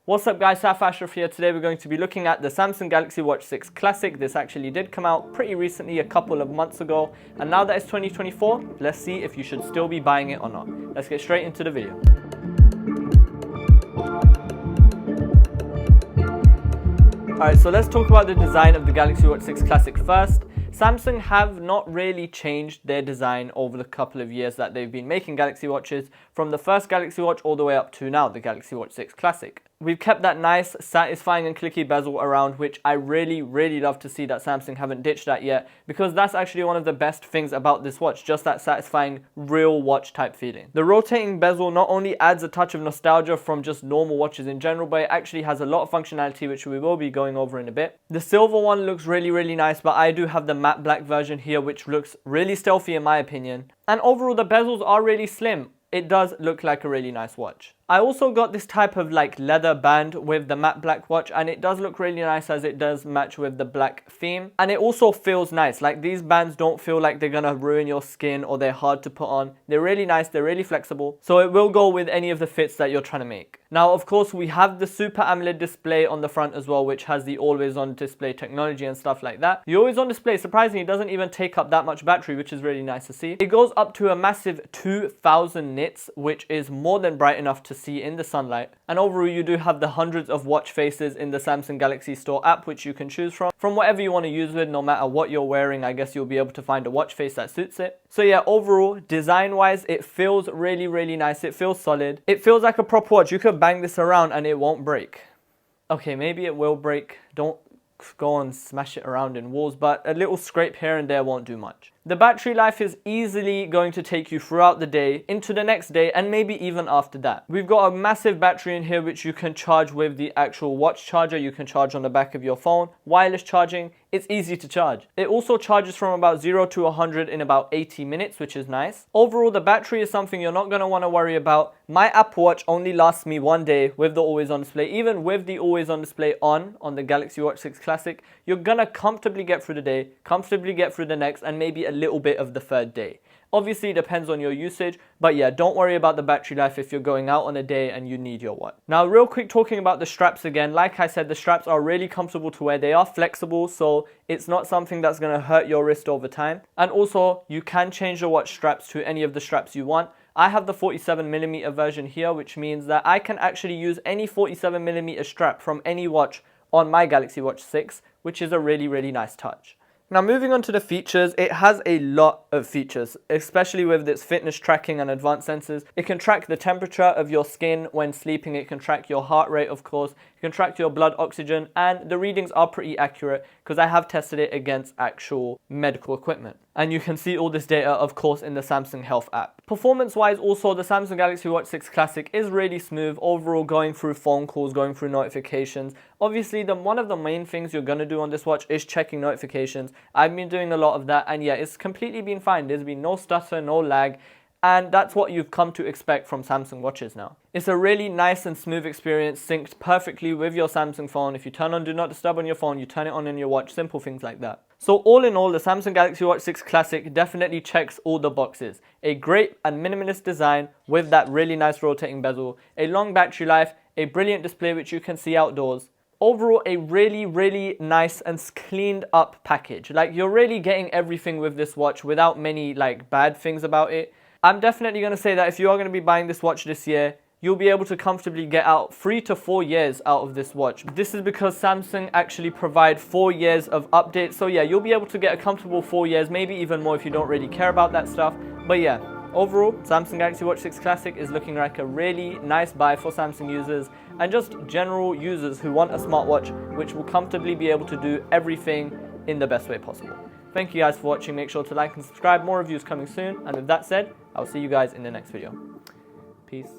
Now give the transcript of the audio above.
What's up guys, Saif Ashraf here. Today we're going to be looking at the Samsung Galaxy Watch 6 Classic. This actually did come out pretty recently, a couple of months ago. And now that it's 2024, let's see if you should still be buying it or not. Let's get straight into the video. Alright, so let's talk about the design of the Galaxy Watch 6 Classic first. Samsung have not really changed their design over the couple of years that they've been making Galaxy Watches, from the first Galaxy Watch all the way up to now, the Galaxy Watch 6 Classic. We've kept that nice, satisfying and clicky bezel around, which I really love to see that Samsung haven't ditched that yet, because that's actually one of the best things about this watch, just that satisfying real watch type feeling. The rotating bezel not only adds a touch of nostalgia from just normal watches in general, but it actually has a lot of functionality, which we will be going over in a bit. The silver one looks really nice, but I do have the matte black version here, which looks really stealthy in my opinion. And overall the bezels are really slim. It does look like a really nice watch. I also got this type of like leather band with the matte black watch, and it does look really nice as it does match with the black theme. And it also feels nice. Like, these bands don't feel like they're gonna ruin your skin or they're hard to put on. They're really nice, they're really flexible. So it will go with any of the fits that you're trying to make. Now, of course, we have the Super AMOLED display on the front as well, which has the always on display technology and stuff like that. The always on display, surprisingly, doesn't even take up that much battery, which is really nice to see. It goes up to a massive 2000 nits, which is more than bright enough to see in the sunlight. And overall, you do have the hundreds of watch faces in the Samsung Galaxy Store app, which you can choose from whatever you want to use with. No matter what you're wearing, I guess you'll be able to find a watch face that suits it. So yeah, overall, design wise, it feels really nice. It feels solid. It feels like a proper watch. You could bang this around and it won't break. Okay, maybe it will break. Don't go and smash it around in walls, but a little scrape here and there won't do much. The battery life is easily going to take you throughout the day, into the next day, and maybe even after that. We've got a massive battery in here which you can charge with the actual watch charger. You can charge on the back of your phone. Wireless charging, it's easy to charge. It also charges from about 0 to 100 in about 80 minutes, which is nice. Overall, the battery is something you're not going to want to worry about. My Apple Watch only lasts me one day with the always on display. Even with the always on display on the Galaxy Watch 6 Classic, you're going to comfortably get through the day, comfortably get through the next, and maybe a little bit of the third day. Obviously, it depends on your usage, but yeah, don't worry about the battery life if you're going out on a day and you need your watch. Now, real quick, talking about the straps again, like I said, the straps are really comfortable to wear. They are flexible, so it's not something that's going to hurt your wrist over time. And also, you can change the watch straps to any of the straps you want. I have the 47mm version here, which means that I can actually use any 47mm strap from any watch on my Galaxy Watch 6, which is a really nice touch. Now, moving on to the features, it has a lot of features, especially with its fitness tracking and advanced sensors. It can track the temperature of your skin when sleeping. It can track your heart rate, of course. It can track your blood oxygen, and the readings are pretty accurate because I have tested it against actual medical equipment. And you can see all this data, of course, in the Samsung Health app. Performance-wise, also, the Samsung Galaxy Watch 6 Classic is really smooth overall, going through phone calls, going through notifications. Obviously, one of the main things you're going to do on this watch is checking notifications. I've been doing a lot of that, and yeah, it's completely been fine. There's been no stutter, no lag, and that's what you've come to expect from Samsung watches now. It's a really nice and smooth experience, synced perfectly with your Samsung phone. If you turn on Do Not Disturb on your phone, you turn it on in your watch, simple things like that. So all in all, the Samsung Galaxy Watch 6 Classic definitely checks all the boxes. A great and minimalist design with that really nice rotating bezel, a long battery life, a brilliant display which you can see outdoors. Overall, a really nice and cleaned up package. Like, you're really getting everything with this watch without many like bad things about it. I'm definitely going to say that if you are going to be buying this watch this year, you'll be able to comfortably get out 3 to 4 years out of this watch. This is because Samsung actually provide 4 years of updates. So yeah, you'll be able to get a comfortable 4 years, maybe even more if you don't really care about that stuff. But yeah, overall, Samsung Galaxy Watch 6 Classic is looking like a really nice buy for Samsung users and just general users who want a smartwatch which will comfortably be able to do everything in the best way possible. Thank you guys for watching. Make sure to like and subscribe. More reviews coming soon. And with that said, I'll see you guys in the next video. Peace.